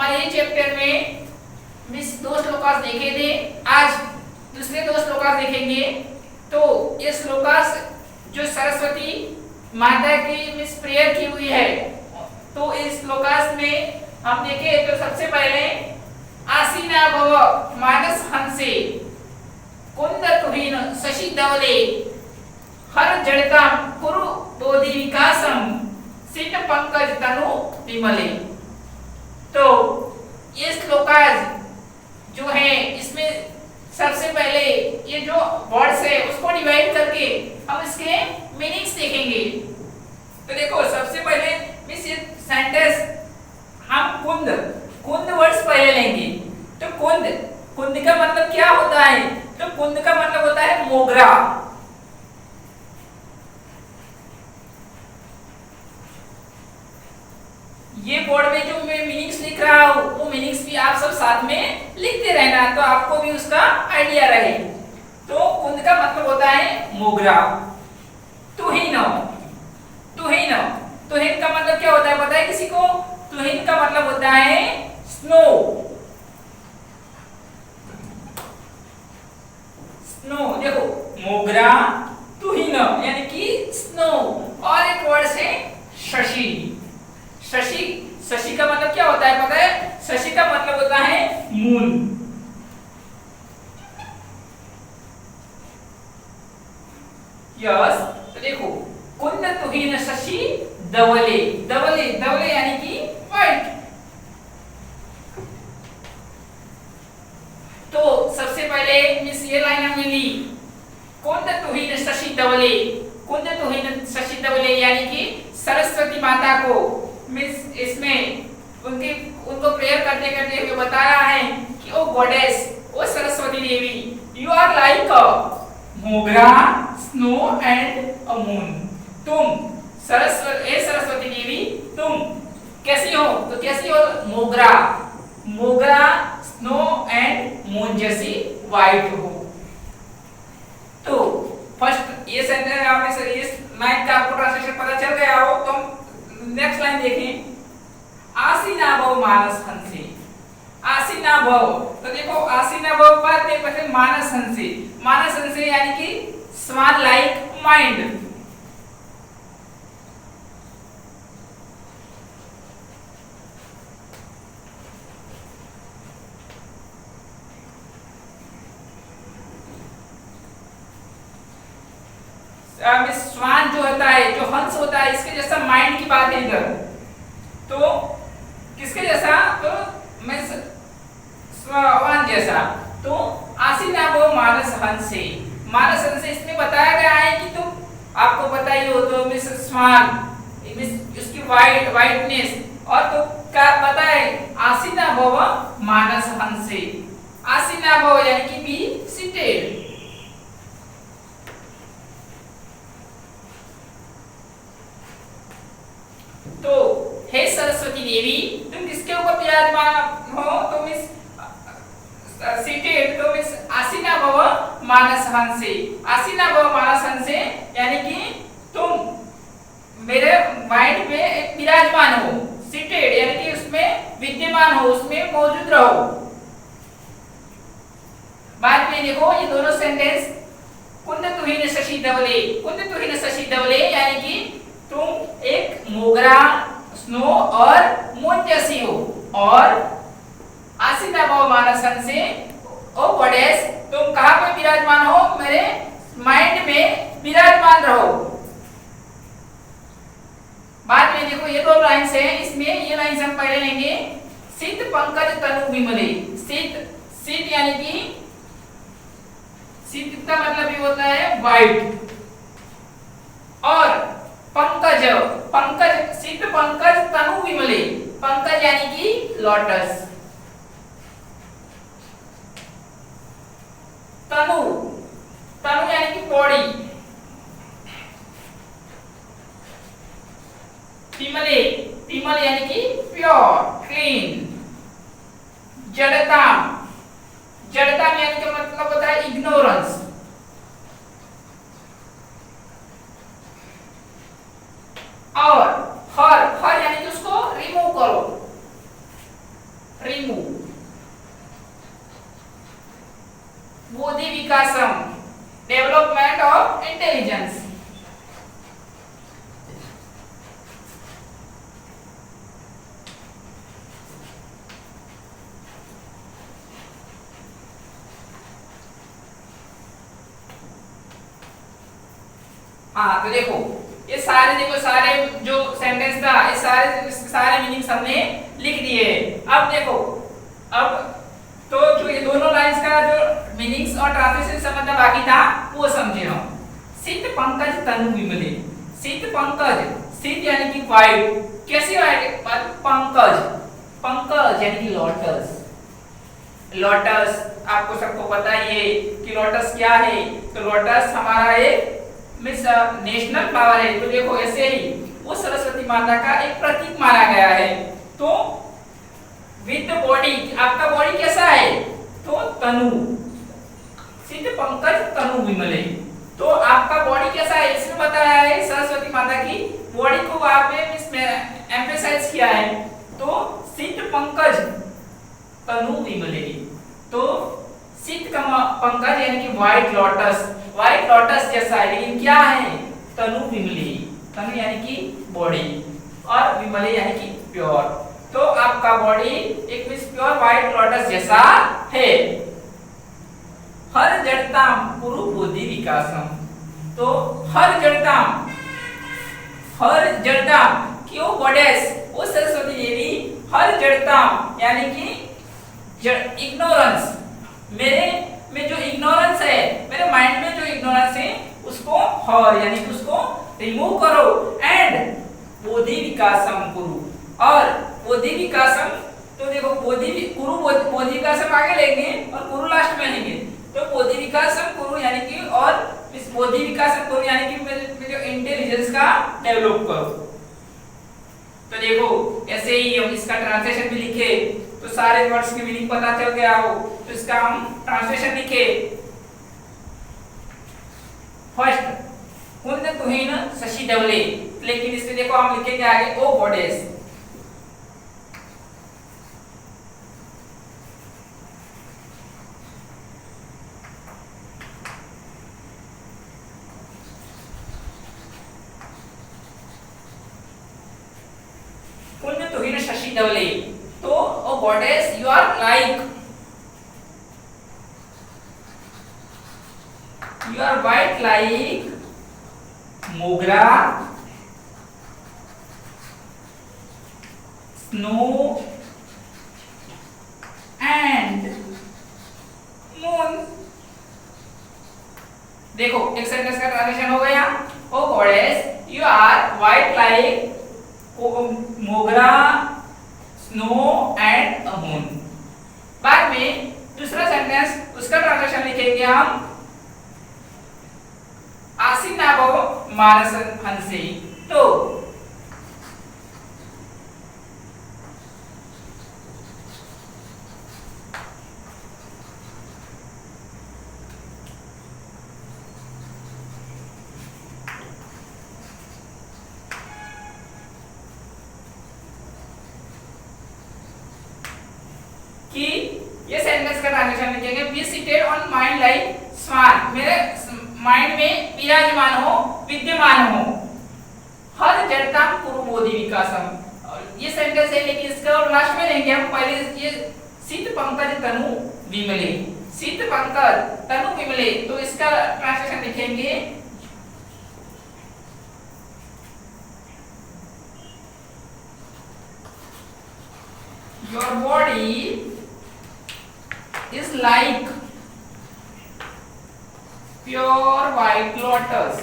हमारे ये चैप्टर में मिस 2 श्लोकास देखे थे। आज दूसरे 2 श्लोकास देखेंगे। तो ये श्लोकास जो सरस्वती माता की मिस प्रेयर की हुई है, तो इस श्लोकास में हम देखे तो सबसे पहले आसीना भव मानस हंसे कुंद तुहिन शशि धवले हर जड़ता कुरु बोधि विकासम सिट पंकज तनु विमले। तो ये श्लोकास जो है इसमें सबसे पहले ये जो वर्ड्स है उसको डिवाइड करके हम इसके मीनिंग्स देखेंगे। तो देखो सबसे पहले मिस ये सेंटेंस हम कुंद वर्ड्स पहले लेंगे। तो कुंद का मतलब क्या होता है? तो कुंद का मतलब होता है मोगरा। ये बोर्ड में जो मैं मीनिंग्स लिख रहा हूं वो मीनिंग्स भी आप सब साथ में लिखते रहना, तो आपको भी उसका आइडिया रहे। तो कुंद का मतलब होता है मोगरा। तुहिन का मतलब क्या होता है पता है किसी को? तुहिन का मतलब होता है स्नो। देखो मोगरा तुहिन यानी कि स्नो। और एक वर्ड है शशि का मतलब क्या होता है पता है? शशि का मतलब होता है मून। यस, तो देखो कुंद तुहिन शशि धवले यानी कि व्हाइट। तो सबसे पहले मिस ये लाइन हमें ली, कुंद तुहिन शशि धवले यानी कि सरस्वती माता को मिस इसमें उनको प्रेयर करते करते हुए बताया है कि O goddess, O Saraswati Devi, you are like a mogra, snow and a moon. तुम सरस्वती देवी तुम कैसी हो? तो कैसी हो? मोगरा, स्नो एंड मून जैसी व्हाइट हो। तो फर्स्ट ये सेंटेंस आपने सर इस लाइन का आपको ट्रांसलेशन पता चल गया हो। तो नेक्स्ट लाइन देखें, आसीना भव मानस हंसे। आसीना भव, तो देखो आसीना भव बाद में पहले मानस हंसे यानी कि स्वान लाइक माइंड। स्वान जो होता है, जो हंस होता है, इसके जैसा माइंड की बात है इधर। तो किसके जैसा? तो मैं स्वान जैसा। तो आसीना वो मानस हंसे इसमें बताया गया है कि तुम आपको पता ही हो तो मिस स्वान उसकी वाइटनेस, और तो क्या पता है आसीना भव मानस हंसे। आसीना भव यानी कि बी सीटेड। तो हे सरस्वती देवी तुम किसके ऊपर विराजमान हो? तो मिस सीटेड, तो मिस आसीना भव मानस हंसे यानी कि तुम मेरे माइंड में एक विराजमान हो। सीटेड यानी कि उसमें विद्यमान हो, उसमें मौजूद रहो। बाद में देखो ये दोनों सेंटेंस कुंद तुहिन शशि धवले यानी कि तुम एक मोगरा, स्नो और मून जैसी हो। और आसीना भव मानस हंसे, ओ गॉडेस तुम कहां पे विराजमान हो? मेरे माइंड में विराजमान रहो। बाद में देखो ये 2 लाइन्स है, इसमें ये लाइन्स हम पहले लेंगे। सित पंकज तनु विमले। सित यानी कि सित का मतलब ये होता है व्हाइट। और सित पंकज तनु विमले, पंकज यानी कि लोटस। तनु यानी कि बॉडी। विमल यानी कि प्योर, क्लीन। जड़ता यानी कि मतलब होता है इग्नोरेंस। और हर यानी कि उसको रिमूव करो। इंटेलिजेंस। हाँ तो देखो ये सारे, देखो सारे जो सेंटेंस था, ये सारे मीनिंग्स हमने लिख दिए। अब देखो, अब तो जो ये दोनों लाइंस का जो मीनिंग्स और ट्रांसलेशन समझना बाकी था वो समझे हम। शीत पंकज तनु विमले। शीत पंकज, शीत यानी कि वाइट, कैसे वाइट? पंकज, पंकज यानी कि लोटस। लोटस आपको सबको पता ही है कि लोटस क्या है। तो लोटस हमारा एक मिस नेशनल फ्लावर है। तो देखो ऐसे ही वो सरस्वती माता का एक प्रतीक माना गया है। तो विद बॉडी, आपका बॉडी कैसा है? तो तनु, शीत पंकज तनु विमले। तो आपका बॉडी कैसा है इसमें बताया है। सरस्वती माता की बॉडी को वहां पे एम्फेसाइज किया है। तो शीत पंकज तनु विमले। तो शीत का पंकज यानी कि व्हाइट लोटस, व्हाइट लोटस जैसा है, लेकिन क्या है? तनु विमली। तनु यानी कि बॉडी और विमले यानी कि प्योर। तो आपका बॉडी एक प्योर व्हाइट लोटस जैसा है। हर जड़ताम कुरु बोधि विकासम। तो हर जड़ताम, हर जड़ताम क्यों गॉडेस, वो सरस्वती देवी हर जड़ताम यानी कि इग्नोरेंस, मेरे में जो इग्नोरेंस है, मेरे माइंड में जो इग्नोरेंस है उसको हर यानी कि उसको रिमूव करो। एंड बोधि विकासम कुरु, और बोधि विकासम, तो देखो बोधि कुरु, बोधि विकासम आगे लेंगे और कुरु लास्ट में लेंगे। तो बोधि विकासम कुरु यानी कि, और इस बोधि विकासम कुरु यानी कि मेरे जो इंटेलिजेंस का डेवलप करो। तो देखो ऐसे ही हम इसका ट्रांसलेशन भी लिखे तो सारे वर्ड्स की मीनिंग पता चल गया हो। तो इसका हम ट्रांसलेशन लिखे। फर्स्ट, कुंद तुहिन शशि धवले, लेकिन इसमें देखो हम लिखेंगे आगे ओ गॉडेस। कुंद तुहिन शशि धवले। तो O goddess you are like, you are white like mogra, snow and moon। देखो एक सेंटेंस का ट्रांसलेशन हो गया। O goddess you are white like mogra, snow and a moon. बाद में दूसरा सेंटेंस, उसका ट्रांसलेशन लिखेंगे हम आसीनाबो मानस हंसी। तो कि ये सेंटेंस का ट्रांसलेशन लिखेंगे be seated on mind like swan, मेरे माइंड में विराजमान हो, विद्यमान हो। हर जड़ताम कुरु बोधि विकासम, ये सेंटेंस है लेकिन इसका और लास्ट में लेंगे हम। पहले ये शीत पंकज तनु विमले, शीत पंकज तनु विमले। तो इसका ट्रांसलेशन लिखेंगे your body is like pure white lotus।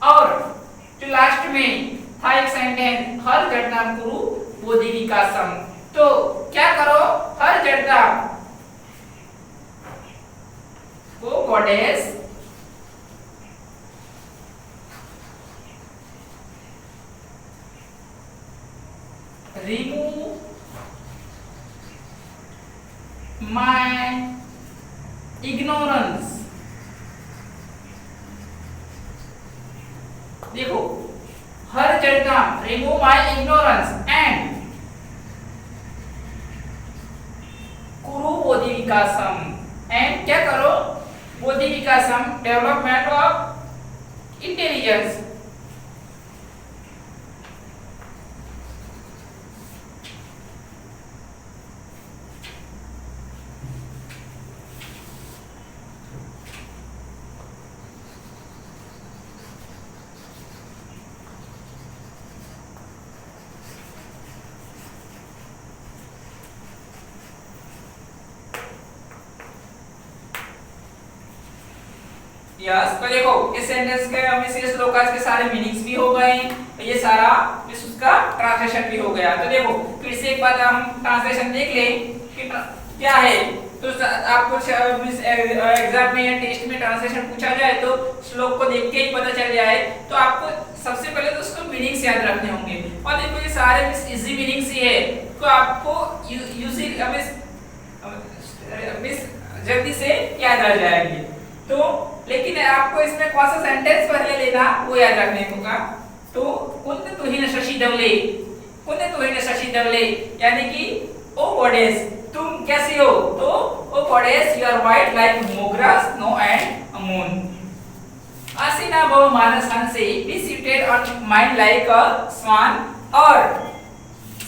और जो लास्ट में था एक सेंटेंस, हर जड़ताम कुरु बोधि विकासम। तो क्या करो? हर जड़ताम को गॉडेस remove my ignorance। देखो हर जड़ताम remove my ignorance and कुरु बोधि विकासम, एंड क्या करो, बोधि विकासम, डेवलपमेंट ऑफ इंटेलिजेंस। यस, तो देखो इस सेंटेंस के हमें से श्लोकास के सारे मीनिंग्स भी हो गए, ये सारा इसका ट्रांसलेशन भी हो गया। तो देखो फिर से एक बार हम ट्रांसलेशन देख लें कि क्या है। तो आपको एग्जाम में या टेस्ट में ट्रांसलेशन पूछा जाए तो श्लोक को देख के ही पता चल जाए, तो आपको सबसे पहले तो उसको मीनिंग्स याद रखने होंगे। और देखो ये सारे इजी मीनिंग्स ही है, तो आपको जल्दी से याद आ जाएंगे। तो लेकिन आपको इसमें कौन सा सेंटेंस पहले लेना वो याद रखने होगा। तो कुंद तुहिन शशि धवले, कुंद तुहिन शशि धवले यानी कि ओ गॉडेस तुम कैसी हो, तो O goddess you are white like mogra snow and moon. आसीना भव मानस हंसे be seated on mind like a swan, और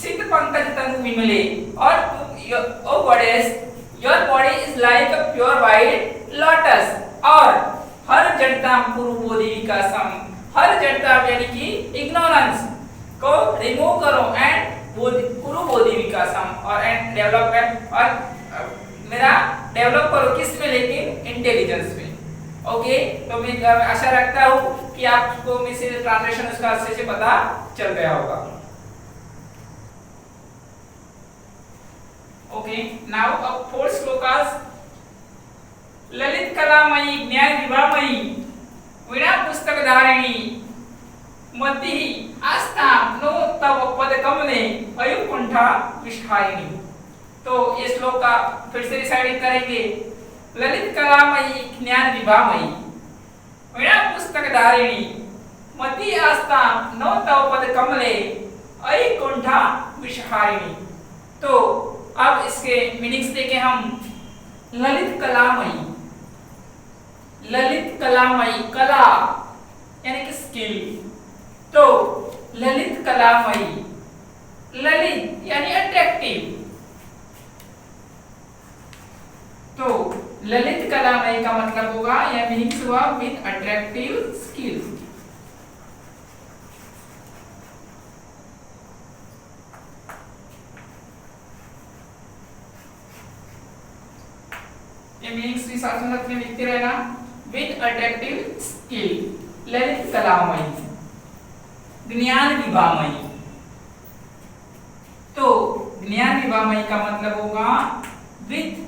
सिद्ध पंकज तनु विमले, और O goddess your body is like a pure white lotus, और हर जड़ता पूर्वबोधि विकासम, हर जड़ता यानी कि इग्नोरेंस को रिमूव करो एंड पूर्वबोधि विकासम, और एंड डेवलपमेंट, और मेरा डेवलप करो किस में, लेकिन इंटेलिजेंस में। ओके, तो मैं आशा रखता हूँ कि आपको मिस ट्रांसलेशन उसका अच्छे से पता चल गया होगा। ओके, नाउ अब फोर्थ श्लोकास। ललित कलामयी ज्ञान विभामयी वीणा पुस्तक धारिणी मति आस्था नो तव पद कमले अयुकुंठा विष्ठारिणी। तो ये श्लोक का फिर से रिसाइड करेंगे। ललित कलामयी ज्ञान विभामयी वीणा पुस्तक धारिणी मति आस्था नो तव पद कमले अयुकुंठा विष्ठारिणी। तो अब इसके मीनिंग्स देखें हम। ललित कलामयी, ललित कलामयी, कला यानी कि स्किल, तो ललित कलामयी, ललित यानी अट्रैक्टिव, तो ललित कलामयी का मतलब होगा या मीनिंग्स हुआ विद अट्रैक्टिव स्किल। ये मीनिंग्स भी साथ साथ में लिखते रहना। विद अट्रैक्टिव स्किल, ललित कलामयी, ज्ञान विभामयी, तो ज्ञान विभामयी का मतलब होगा with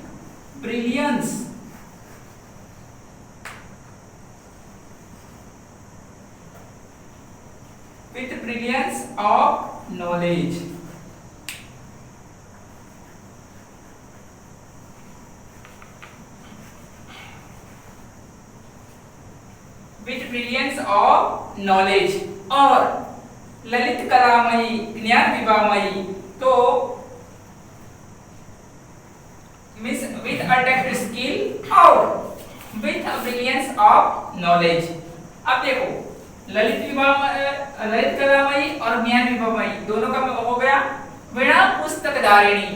brilliance, with brilliance of knowledge, with brilliance of knowledge. और ललित कलामयी, ज्ञान विभामयी, तो मींस विद अट्रैक्टिव स्किल और विद ब्रिलियंस ऑफ नॉलेज। अब देखो ललित कलामयी और ज्ञान विभामयी दोनों का हो गया। वीणा पुस्तक धारिणी,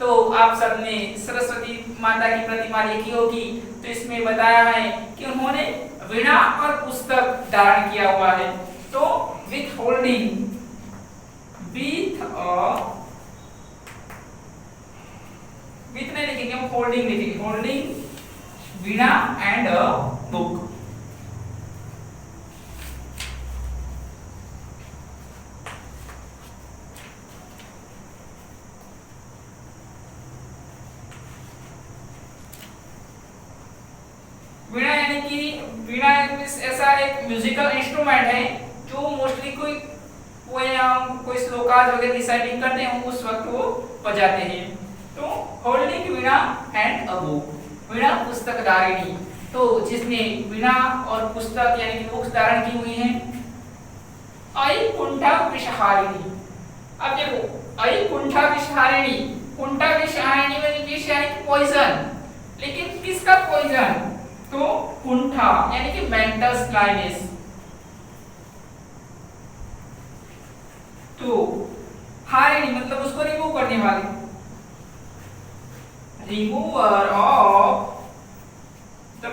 तो आप सबने सरस्वती माता की प्रतिमा देखी होगी, तो इसमें बताया है कि उन्होंने वीणा और पुस्तक धारण किया हुआ है। तो विथ होल्डिंग, विथ नहीं लिखेंगे, हम होल्डिंग लिखेंगे, holding veena and a book. Veena यानी कि वीणा ऐसा एक म्यूजिकल इंस्ट्रूमेंट है जो मोस्टली कोई श्लोकास वगैरह रिसाइटिंग करते हैं उस वक्त वो बजाते हैं। तो holding veena and a book, वीणा पुस्तक धारिणी, तो जिसने वीणा और पुस्तक यानी कि बुक्स धारण की हुई हैं। आई कुंठा विषहारिणी, अब देखो आई कुंठा विषहारिणी, कुंठा विष हारिणी में विष यानी कि पॉइजन, लेकिन किसका पॉइजन? तो कुंठा यानी कि मेंटल स्लाइनेस। तो हारिणी मतलब उसको रिमूव करने वाली, रिमूवर ऑफ द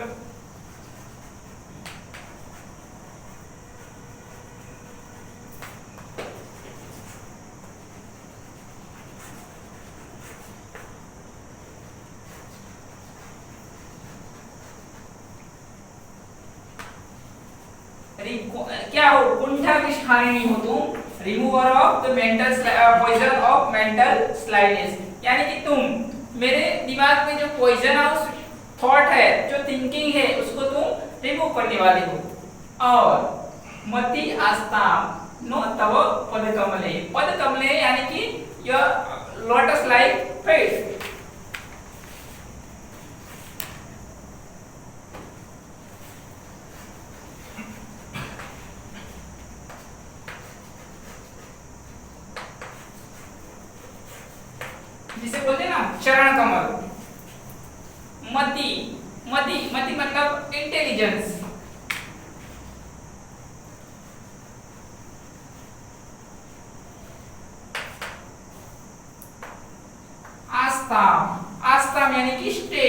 क्या हो? कुंठा विष हारिणी हो तुम, remover of the mental poison of mental slyness, यानी कि तुम मेरे दिमाग में जो पॉइजन हाउस थॉट है, जो थिंकिंग है, उसको तुम रिमूव करने वाले हो। और मति आस्ताम नो तव पदकमले, पदकमले यानी कि यह लोटस लाइक फेस। जिसे बोलते हैं ना चरण कमल। मति, मति मति मतलब इंटेलिजेंस। आस्था, आस्था यानी कि स्टे,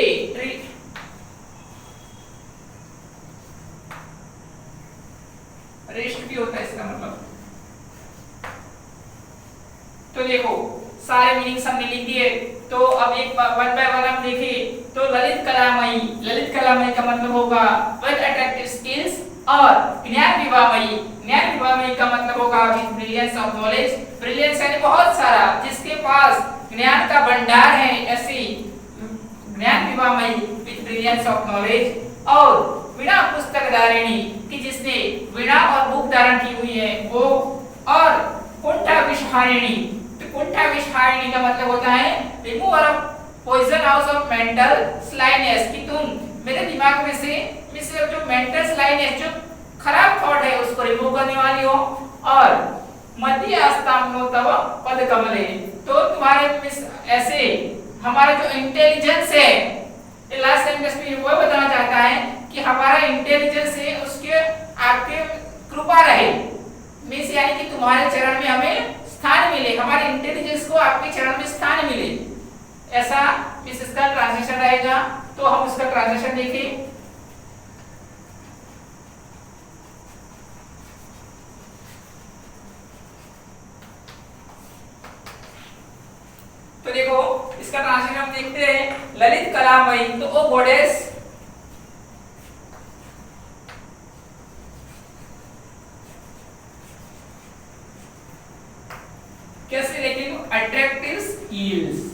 रेस्ट भी होता है इसका मतलब। तो देखो सारे मीनिंग्स हमने लिख दिए, तो अब एक वन बाय वन हम देखें। तो ललित कलामयी, ललित कलामयी का मतलब होगा विद अट्रैक्टिव स्किल्स, और ज्ञान विवाहमयी, ज्ञान विवाहमयी का मतलब होगा with brilliance of knowledge. Brilliance यानी बहुत सारा, जिसके पास ज्ञान का भंडार है, ऐसी ज्ञान विवाहमयी विद ब्रिलियंस ऑफ नॉलेज। और वीणा पुस्तक धारिणी कि जिसने वीणा और बुक धारण की हुई है वो। और कुंठा विष हारिणी, कुंठा विष हारिणी का मतलब होता है remover of poison house of mental slyness, कि तुम मेरे दिमाग में से जो मेंटल स्लाइनेस, जो खराब थॉट है, उसको रिमूव करने वाली हो। और मति आस्ताम नो तव पद कमले, तो तुम्हारे ऐसे हमारा जो इंटेलिजेंस है, ये लास्ट सेंटेंस में वो बताना चाहता है कि हमारा इंटेलिजेंस है उसके आपके कृपा रहे, मींस यानी कि तुम्हारे चरण में हमें स्थान मिले, हमारे इंटेलिजेंस को आपके चरण में स्थान मिले, ऐसा इस इसका ट्रांसलेशन रहेगा। तो हम उसका ट्रांसलेशन देखें। तो देखो इसका ट्रांसलेशन हम देखते हैं। ललित कलामयी, तो ओ गॉडेस कैसे, लेकिन attractive skills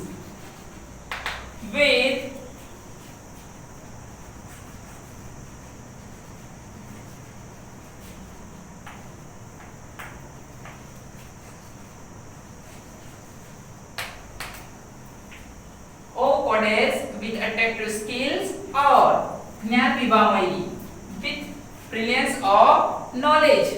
with with attractive skills, और ज्ञान विवाहमयी with brilliance of knowledge।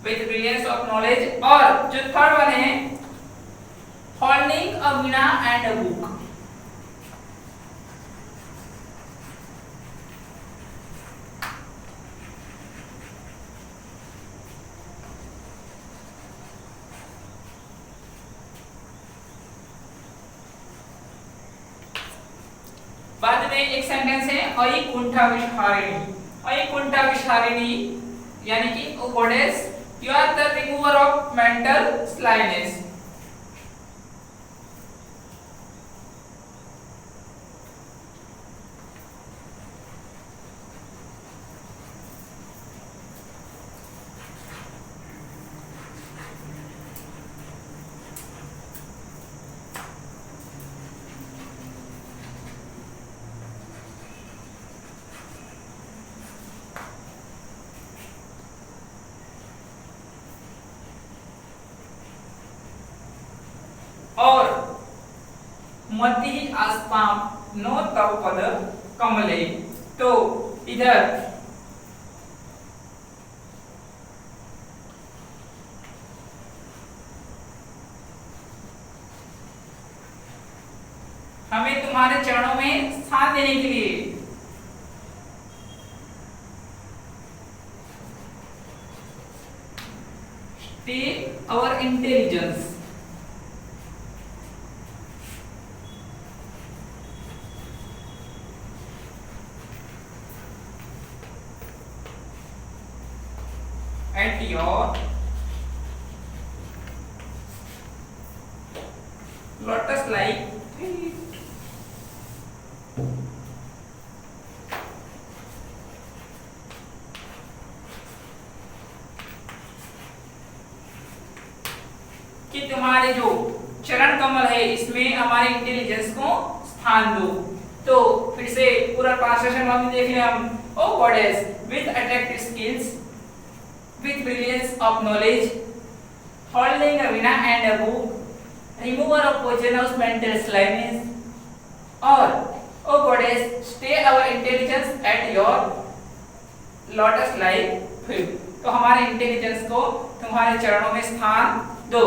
with brilliance of knowledge, और जो थर्ड वन है holding a Veena and a book। बाद में एक सेंटेंस है अयि कुंठा विषहारिणी, अयि कुंठा विषहारिणी यानी कि O goddess you are the remover of mental slyness। और मति आस्ताम नो तव पद कमले। तो इधर हमें तुम्हारे चरणों में स्थान देने के लिए stay our intelligence at your lotus like feet। कि तुम्हारे जो चरण कमल है इसमें हमारे इंटेलिजेंस को स्थान दो। तो फिर से पूरा ट्रांसलेशन हम देख लें हम। O goddess with attractive skills, with brilliance of knowledge, holding a veena and a book, remover of poisonous mental slyness, or O goddess, stay our intelligence at your lotus like feet। तो हमारे intelligence को तुम्हारे चरणों में स्थान दो।